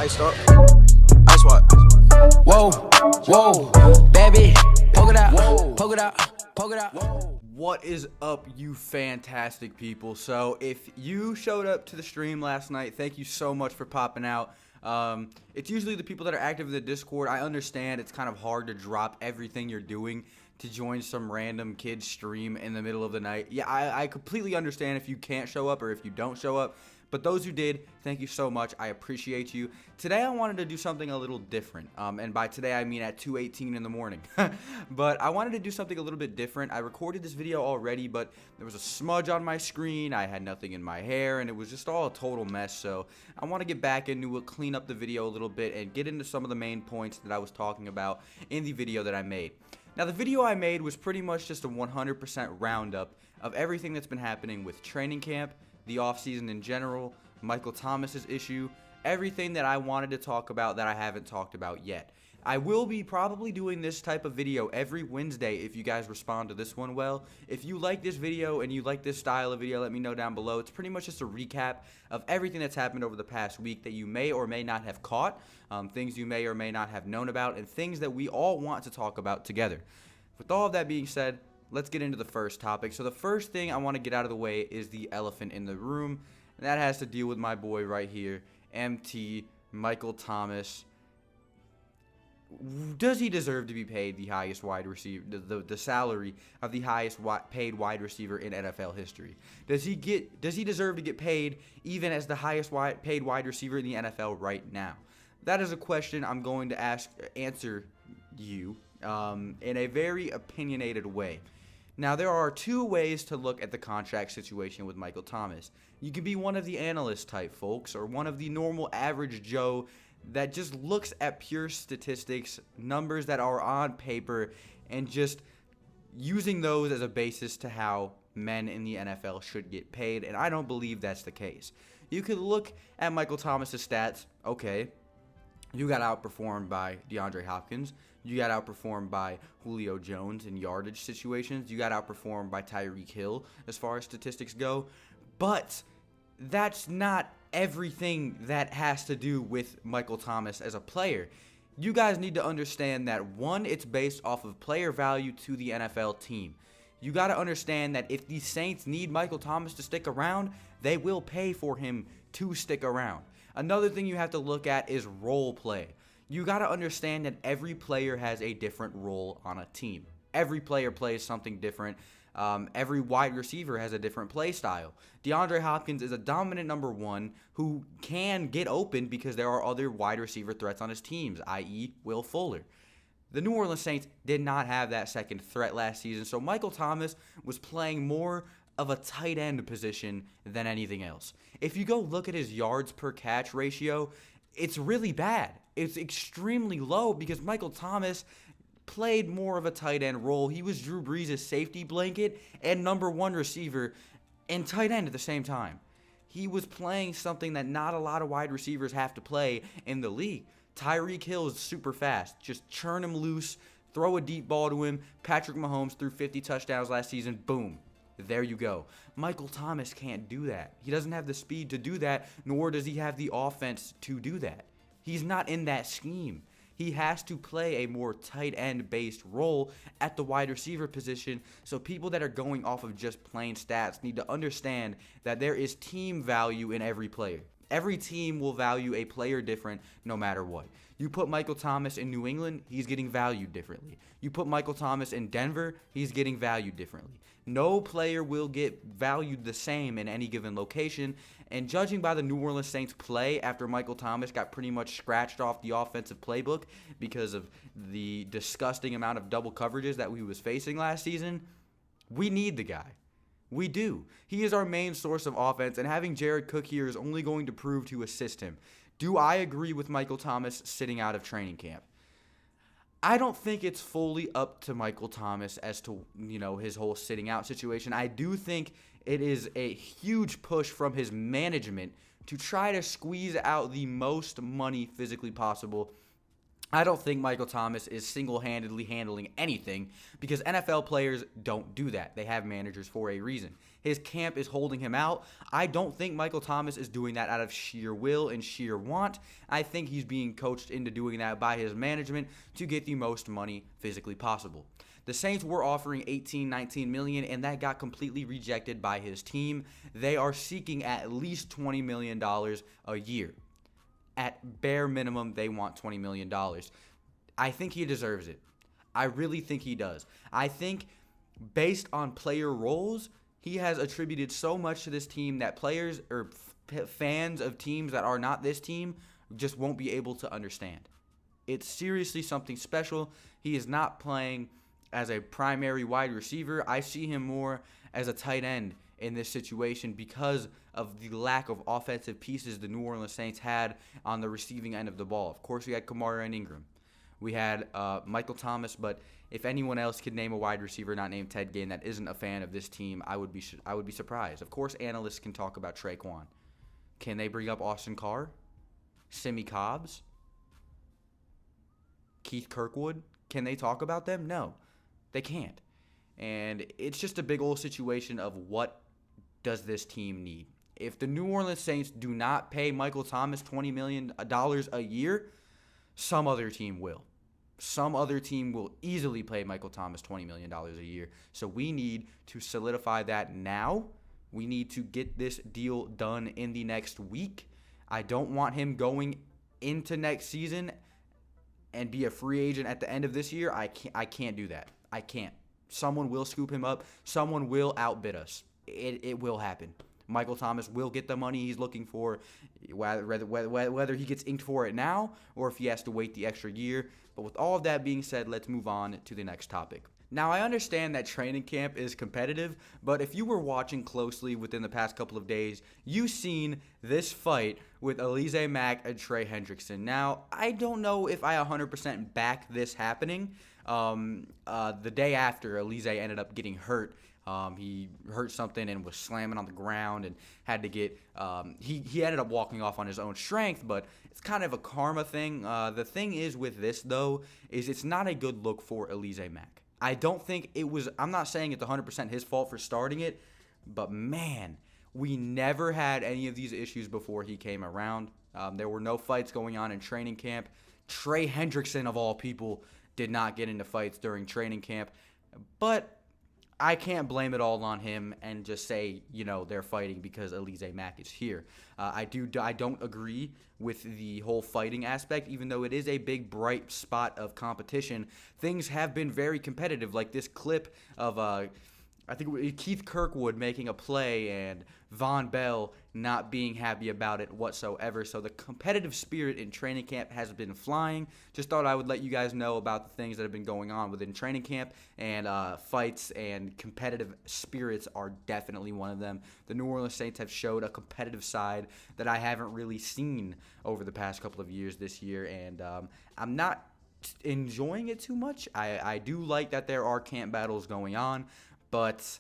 Iced up. Ice what? Whoa, whoa, baby, poke it out, poke it out, poke it out. What is up, you fantastic people? So if you showed up to the stream last night, thank you so much for popping out. It's usually the people that are active in the Discord. I understand it's kind of hard to drop everything you're doing to join some random kid's stream in the middle of the night. Yeah, I completely understand if you can't show up or if you don't show up. But those who did, thank you so much. I appreciate you. Today I wanted to do something a little different. And by today I mean at 2:18 in the morning. But I wanted to do something a little bit different. I recorded this video already, but there was a smudge on my screen. I had nothing in my hair, and it was just all a total mess. So I want to get back into it, clean up the video a little bit, and get into some of the main points that I was talking about in the video that I made. Now, the video I made was pretty much just a 100% roundup of everything that's been happening with training camp, the offseason in general, Michael Thomas's issue, everything that I wanted to talk about that I haven't talked about yet. I will be probably doing this type of video every Wednesday if you guys respond to this one well. If you like this video and you like this style of video, let me know down below. It's pretty much just a recap of everything that's happened over the past week that you may or may not have caught, things you may or may not have known about, and things that we all want to talk about together. With all of that being said, let's get into the first topic. So the first thing I want to get out of the way is the elephant in the room, and that has to deal with my boy right here, MT, Michael Thomas. Does he deserve to be paid the highest wide receiver, the salary of the highest paid wide receiver in NFL history? Does he deserve to get paid even as the highest paid wide receiver in the NFL right now? That is a question I'm going to answer you in a very opinionated way. Now, there are two ways to look at the contract situation with Michael Thomas. You can be one of the analyst type folks or one of the normal average Joe that just looks at pure statistics, numbers that are on paper, and just using those as a basis to how men in the NFL should get paid, and I don't believe that's the case. You could look at Michael Thomas's stats. Okay, you got outperformed by DeAndre Hopkins. You got outperformed by Julio Jones in yardage situations. You got outperformed by Tyreek Hill as far as statistics go. But that's not everything that has to do with Michael Thomas as a player. You guys need to understand that, one, it's based off of player value to the NFL team. You got to understand that if the Saints need Michael Thomas to stick around, they will pay for him to stick around. Another thing you have to look at is role play. You got to understand that every player has a different role on a team. Every player plays something different. Every wide receiver has a different play style. DeAndre Hopkins is a dominant number one who can get open because there are other wide receiver threats on his teams, i.e. Will Fuller. The New Orleans Saints did not have that second threat last season, so Michael Thomas was playing more of a tight end position than anything else. If you go look at his yards per catch ratio, it's really bad. It's extremely low because Michael Thomas played more of a tight end role. He was Drew Brees' safety blanket and number one receiver and tight end at the same time. He was playing something that not a lot of wide receivers have to play in the league. Tyreek Hill is super fast. Just churn him loose, throw a deep ball to him. Patrick Mahomes threw 50 touchdowns last season. Boom. There you go. Michael Thomas can't do that. He doesn't have the speed to do that, nor does he have the offense to do that. He's not in that scheme. He has to play a more tight end based role at the wide receiver position. So people that are going off of just plain stats need to understand that there is team value in every player. Every team will value a player different no matter what. You put Michael Thomas in New England, he's getting valued differently. You put Michael Thomas in Denver, he's getting valued differently. No player will get valued the same in any given location, and judging by the New Orleans Saints play after Michael Thomas got pretty much scratched off the offensive playbook because of the disgusting amount of double coverages that we was facing last season, we need the guy. We do. He is our main source of offense, and having Jared Cook here is only going to prove to assist him. Do I agree with Michael Thomas sitting out of training camp? I don't think it's fully up to Michael Thomas as to, his whole sitting out situation. I do think it is a huge push from his management to try to squeeze out the most money physically possible I don't think Michael Thomas is single-handedly handling anything because NFL players don't do that. They have managers for a reason. His camp is holding him out. I don't think Michael Thomas is doing that out of sheer will and sheer want. I think he's being coached into doing that by his management to get the most money physically possible. The Saints were offering $18-19 million, and that got completely rejected by his team. They are seeking at least $20 million a year. At bare minimum, they want $20 million. I think he deserves it. I really think he does. I think based on player roles, he has attributed so much to this team that players or fans of teams that are not this team just won't be able to understand. It's seriously something special. He is not playing as a primary wide receiver. I see him more as a tight end in this situation because of the lack of offensive pieces the New Orleans Saints had on the receiving end of the ball. Of course, we had Kamara and Ingram. We had Michael Thomas, but if anyone else could name a wide receiver not named Ted Ginn that isn't a fan of this team, I would be surprised. Of course, analysts can talk about Traquan. Can they bring up Austin Carr? Simi Cobbs? Keith Kirkwood? Can they talk about them? No, they can't. And it's just a big old situation of what does this team need. If the New Orleans Saints do not pay Michael Thomas $20 million a year, some other team will. Some other team will easily pay Michael Thomas $20 million a year. So we need to solidify that now. We need to get this deal done in the next week. I don't want him going into next season and be a free agent at the end of this year. I can't do that. I can't. Someone will scoop him up. Someone will outbid us. It will happen. Michael Thomas will get the money he's looking for, whether he gets inked for it now or if he has to wait the extra year. But with all of that being said, let's move on to the next topic. Now, I understand that training camp is competitive, but if you were watching closely within the past couple of days, you've seen this fight with Alize Mack and Trey Hendrickson. Now, I don't know if I 100% back this happening. The day after, Alize ended up getting hurt. He hurt something and was slamming on the ground and had to get he ended up walking off on his own strength, but it's kind of a karma thing. The thing is with this, though, is it's not a good look for Alize Mack. I don't think it was – I'm not saying it's 100% his fault for starting it, but, man, we never had any of these issues before he came around. There were no fights going on in training camp. Trey Hendrickson, of all people, did not get into fights during training camp. But I can't blame it all on him and just say, they're fighting because Alize Mack is here. I don't agree with the whole fighting aspect, even though it is a big, bright spot of competition. Things have been very competitive, like this clip of I think Keith Kirkwood making a play and Von Bell not being happy about it whatsoever. So the competitive spirit in training camp has been flying. Just thought I would let you guys know about the things that have been going on within training camp, and fights and competitive spirits are definitely one of them. The New Orleans Saints have showed a competitive side that I haven't really seen over the past couple of years this year, and I'm not enjoying it too much. I do like that there are camp battles going on, but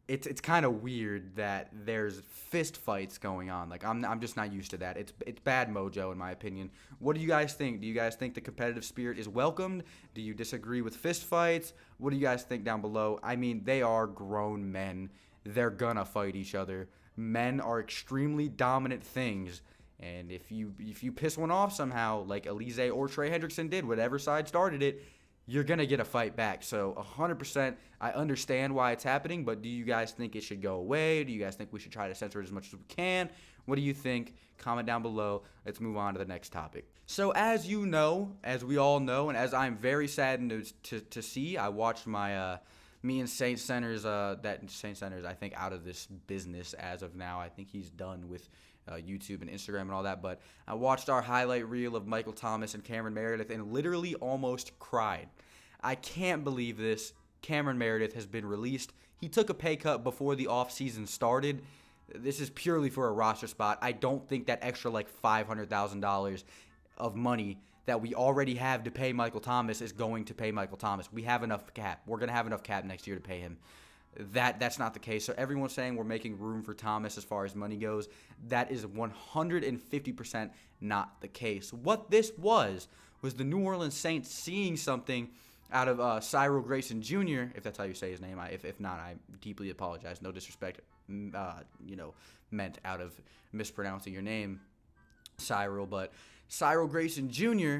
it's kind of weird that there's fist fights going on. Like I'm just not used to that. It's bad mojo in my opinion. What do you guys think? Do you guys think the competitive spirit is welcomed? Do you disagree with fist fights? What do you guys think down below? I mean, they are grown men. They're gonna fight each other. Men are extremely dominant things. And if you piss one off somehow, like Alize or Trey Hendrickson did, whatever side started it, you're going to get a fight back. So 100%, I understand why it's happening, but do you guys think it should go away? Do you guys think we should try to censor it as much as we can? What do you think? Comment down below. Let's move on to the next topic. So as you know, as we all know, and as I'm very saddened to see, I watched me and Saint Center's, I think, out of this business as of now. I think he's done with YouTube and Instagram and all that, but I watched our highlight reel of Michael Thomas and Cameron Meredith and literally almost cried. I can't believe this. Cameron Meredith has been released. He took a pay cut before the offseason started. This is purely for a roster spot. I don't think that extra $500,000 of money that we already have to pay Michael Thomas is going to pay Michael Thomas. We have enough cap. We're going to have enough cap next year to pay him. That's not the case. So everyone's saying we're making room for Thomas as far as money goes. That is 150% not the case. What this was the New Orleans Saints seeing something out of Cyril Grayson Jr., if that's how you say his name. If not, I deeply apologize. No disrespect, meant out of mispronouncing your name, Cyril. But Cyril Grayson Jr.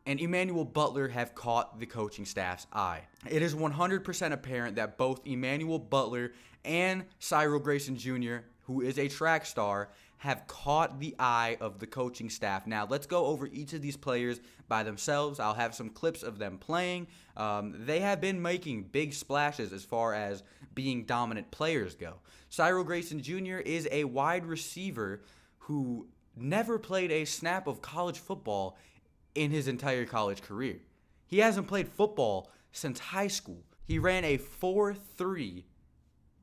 and Emmanuel Butler have caught the coaching staff's eye. It is 100% apparent that both Emmanuel Butler and Cyril Grayson Jr., who is a track star, have caught the eye of the coaching staff. Now, let's go over each of these players by themselves. I'll have some clips of them playing. They have been making big splashes as far as being dominant players go. Cyril Grayson Jr. is a wide receiver who never played a snap of college football in his entire college career. He hasn't played football since high school. He ran a 4.3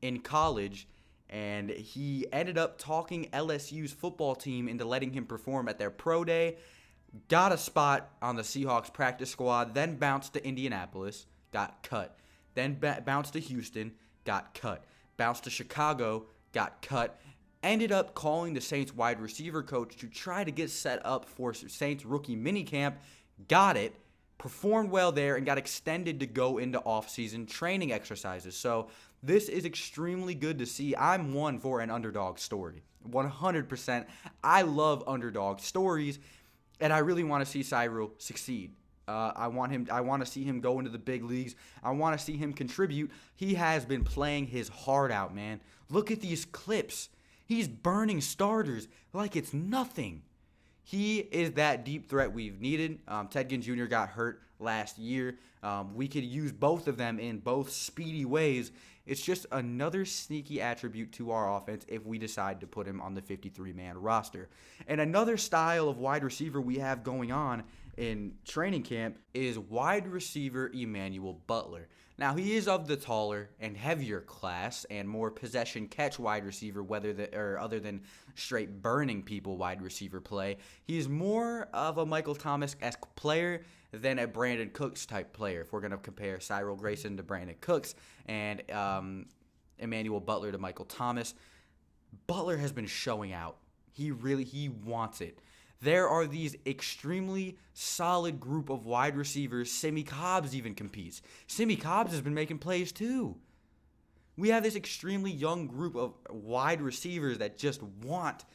in college, and he ended up talking LSU's football team into letting him perform at their pro day, got a spot on the Seahawks practice squad, then bounced to Indianapolis, got cut, then bounced to Houston, got cut, bounced to Chicago, got cut, ended up calling the Saints wide receiver coach to try to get set up for Saints rookie minicamp, got it, performed well there, and got extended to go into off-season training exercises. So this is extremely good to see. I'm one for an underdog story. 100%. I love underdog stories, and I really want to see Cyril succeed. I want to see him go into the big leagues. I want to see him contribute. He has been playing his heart out, man. Look at these clips. He's burning starters like it's nothing. He is that deep threat we've needed. Ted Ginn Jr. got hurt last year. We could use both of them in both speedy ways. It's just another sneaky attribute to our offense if we decide to put him on the 53-man roster. And another style of wide receiver we have going on in training camp is wide receiver Emmanuel Butler. Now, he is of the taller and heavier class and more possession catch wide receiver, other than straight burning people wide receiver play. He's more of a Michael Thomas-esque player than a Brandon Cooks type player. If we're going to compare Cyril Grayson to Brandon Cooks and Emmanuel Butler to Michael Thomas, Butler has been showing out. He wants it. There are these extremely solid group of wide receivers. Sammy Cobbs even competes. Sammy Cobbs has been making plays too. We have this extremely young group of wide receivers that just want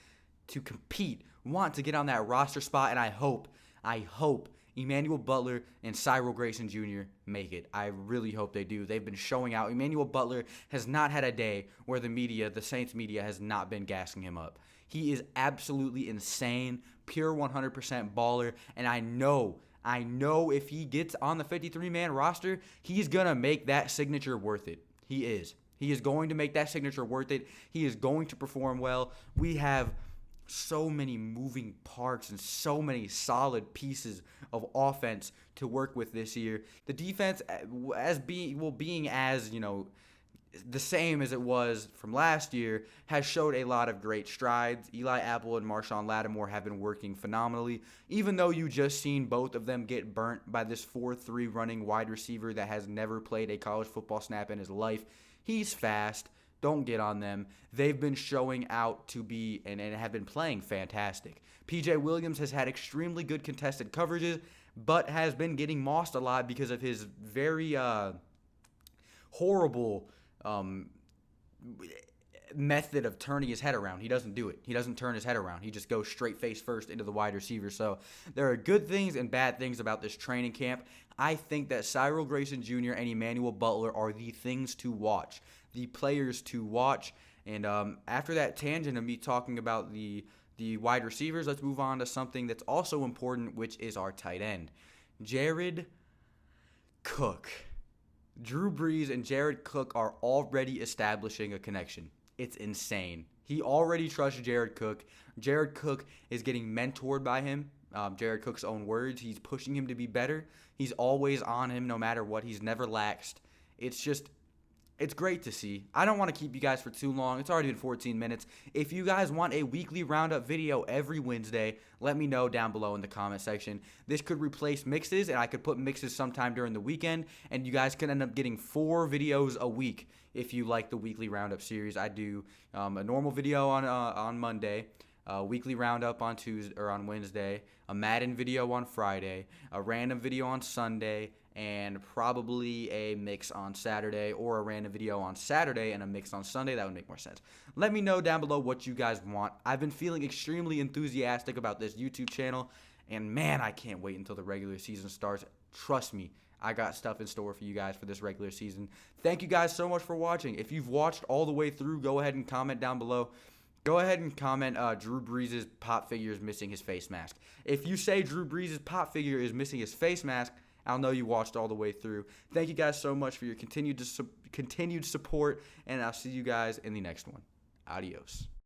to compete, want to get on that roster spot, and I hope Emmanuel Butler and Cyril Grayson Jr. make it. I really hope they do. They've been showing out. Emmanuel Butler has not had a day where the Saints media has not been gassing him up. He is absolutely insane, pure 100% baller, and I know if he gets on the 53-man roster, he's going to make that signature worth it. He is. He is going to make that signature worth it. He is going to perform well. We have so many moving parts and so many solid pieces of offense to work with this year. The defense, being as the same as it was from last year, has showed a lot of great strides. Eli Apple and Marshawn Lattimore have been working phenomenally, even though you just seen both of them get burnt by this 4.3 running wide receiver that has never played a college football snap in his life. He's fast. Don't get on them. They've been showing out to be and have been playing fantastic. PJ Williams has had extremely good contested coverages, but has been getting mossed a lot because of his very horrible method of turning his head around. He doesn't do it. He doesn't turn his head around. He just goes straight face first into the wide receiver. So there are good things and bad things about this training camp. I think that Cyril Grayson Jr. and Emmanuel Butler are the things to watch, the players to watch. And after that tangent of me talking about the wide receivers, let's move on to something that's also important, which is our tight end, Jared Cook. Drew Brees and Jared Cook are already establishing a connection. It's insane. He already trusts Jared Cook. Jared Cook is getting mentored by him. Jared Cook's own words. He's pushing him to be better. He's always on him no matter what. He's never laxed. It's just It's great to see. I don't want to keep you guys for too long. It's already been 14 minutes. If you guys want a weekly roundup video every Wednesday, let me know down below in the comment section. This could replace mixes, and I could put mixes sometime during the weekend, and you guys could end up getting 4 videos a week if you like the weekly roundup series. I do a normal video on Monday, a weekly roundup on Tuesday or on Wednesday, a Madden video on Friday, a random video on Sunday, and probably a mix on Saturday, or a random video on Saturday and a mix on Sunday. That would make more sense. Let me know down below what you guys want. I've been feeling extremely enthusiastic about this YouTube channel, and man, I can't wait until the regular season starts. Trust me, I got stuff in store for you guys for this regular season. Thank you guys so much for watching. If you've watched all the way through, go ahead and comment down below. Go ahead and comment Drew Brees' pop figure is missing his face mask. If you say Drew Brees' pop figure is missing his face mask, I'll know you watched all the way through. Thank you guys so much for your continued support, and I'll see you guys in the next one. Adios.